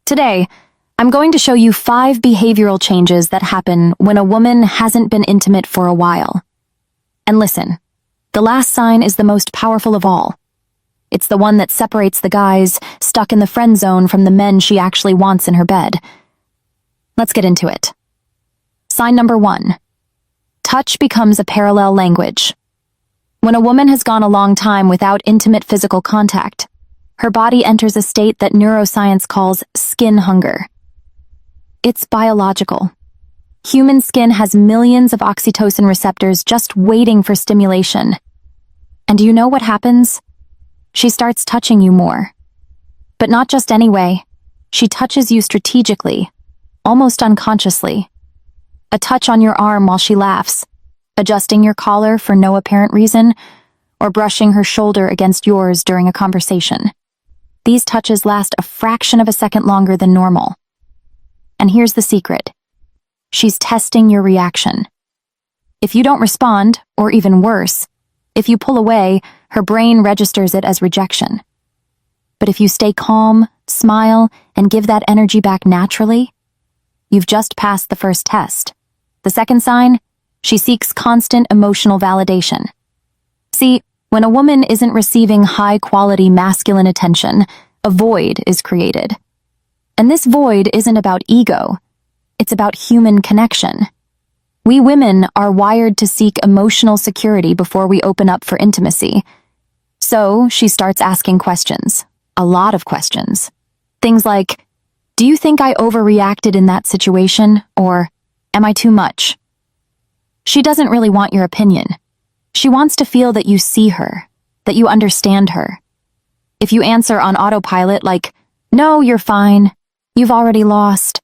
Today, I'm going to show you 5 behavioral changes that happen when a woman hasn't been intimate for a while. And listen, the last sign is the most powerful of all. It's the one that separates the guys stuck in the friend zone from the men she actually wants in her bed. Let's get into it. Sign number 1. Touch becomes a parallel language. When a woman has gone a long time without intimate physical contact, her body enters a state that neuroscience calls skin hunger. It's biological. Human skin has millions of oxytocin receptors just waiting for stimulation. And do you know what happens? She starts touching you more. But not just any way. She touches you strategically, almost unconsciously. A touch on your arm while she laughs, adjusting your collar for no apparent reason, or brushing her shoulder against yours during a conversation. These touches last a fraction of a second longer than normal. And here's the secret. She's testing your reaction. If you don't respond, or even worse, if you pull away, her brain registers it as rejection. But if you stay calm, smile, and give that energy back naturally, you've just passed the first test. The second sign, she seeks constant emotional validation. See, when a woman isn't receiving high-quality masculine attention, a void is created. And this void isn't about ego. It's about human connection. We women are wired to seek emotional security before we open up for intimacy. So she starts asking questions. A lot of questions. Things like, do you think I overreacted in that situation? Or, am I too much? She doesn't really want your opinion. She wants to feel that you see her, that you understand her. If you answer on autopilot like, no, you're fine, you've already lost.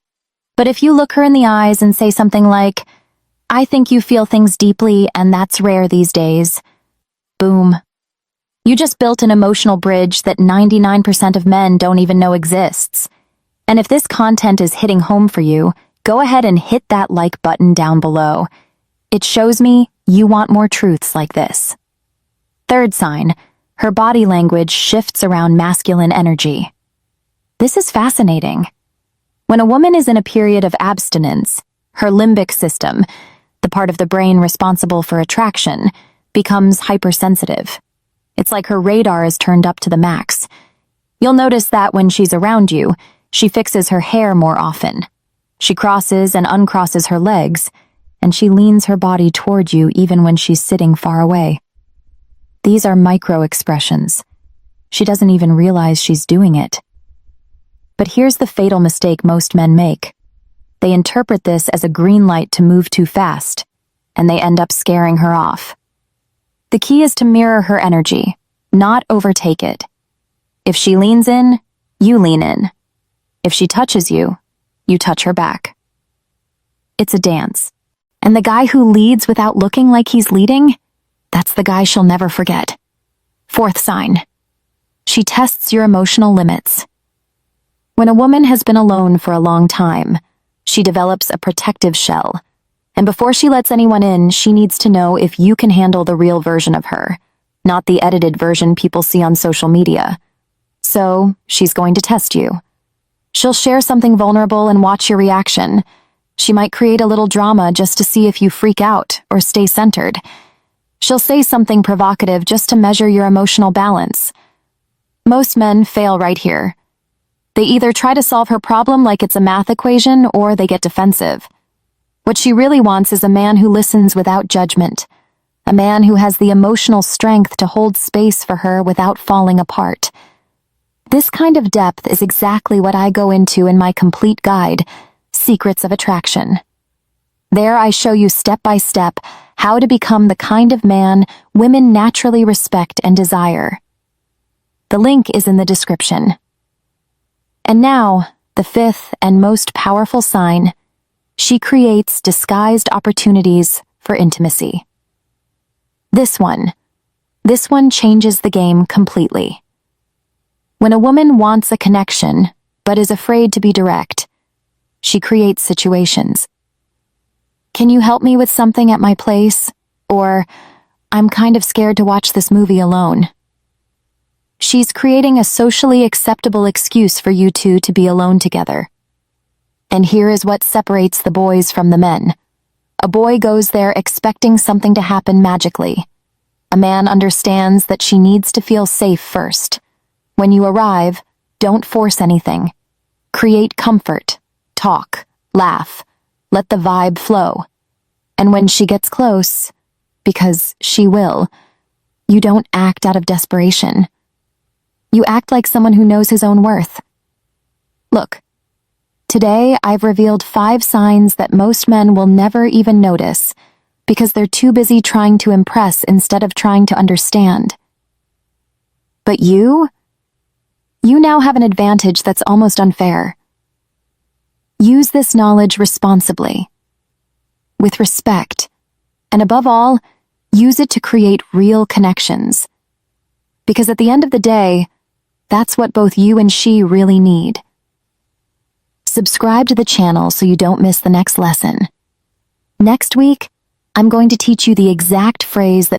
But if you look her in the eyes and say something like, I think you feel things deeply and that's rare these days, boom. You just built an emotional bridge that 99% of men don't even know exists. And if this content is hitting home for you, go ahead and hit that like button down below. It shows me you want more truths like this. Third sign, her body language shifts around masculine energy. This is fascinating. When a woman is in a period of abstinence, her limbic system, the part of the brain responsible for attraction, becomes hypersensitive. It's like her radar is turned up to the max. You'll notice that when she's around you, she fixes her hair more often. She crosses and uncrosses her legs, and she leans her body toward you even when she's sitting far away. These are micro-expressions. She doesn't even realize she's doing it. But here's the fatal mistake most men make. They interpret this as a green light to move too fast, and they end up scaring her off. The key is to mirror her energy, not overtake it. If she leans in, you lean in. If she touches you, you touch her back. It's a dance. And the guy who leads without looking like he's leading, that's the guy she'll never forget. Fourth sign. She tests your emotional limits. When a woman has been alone for a long time, she develops a protective shell. And before she lets anyone in, she needs to know if you can handle the real version of her, not the edited version people see on social media. So, she's going to test you. She'll share something vulnerable and watch your reaction. She might create a little drama just to see if you freak out or stay centered. She'll say something provocative just to measure your emotional balance. Most men fail right here. They either try to solve her problem like it's a math equation or they get defensive. What she really wants is a man who listens without judgment, a man who has the emotional strength to hold space for her without falling apart. This kind of depth is exactly what I go into in my complete guide, Secrets of Attraction. There I show you step by step how to become the kind of man women naturally respect and desire. The link is in the description. And now, the fifth and most powerful sign, she creates disguised opportunities for intimacy. This one changes the game completely. When a woman wants a connection, but is afraid to be direct, she creates situations. Can you help me with something at my place? Or, I'm kind of scared to watch this movie alone. She's creating a socially acceptable excuse for you two to be alone together. And here is what separates the boys from the men. A boy goes there expecting something to happen magically. A man understands that she needs to feel safe first. When you arrive, don't force anything. Create comfort. Talk. Laugh. Let the vibe flow. And when she gets close, because she will, you don't act out of desperation. You act like someone who knows his own worth. Look, today I've revealed 5 signs that most men will never even notice because they're too busy trying to impress instead of trying to understand. But you now have an advantage that's almost unfair. Use this knowledge responsibly, with respect, and above all, use it to create real connections. Because at the end of the day, that's what both you and she really need. Subscribe to the channel so you don't miss the next lesson. Next week, I'm going to teach you the exact phrase that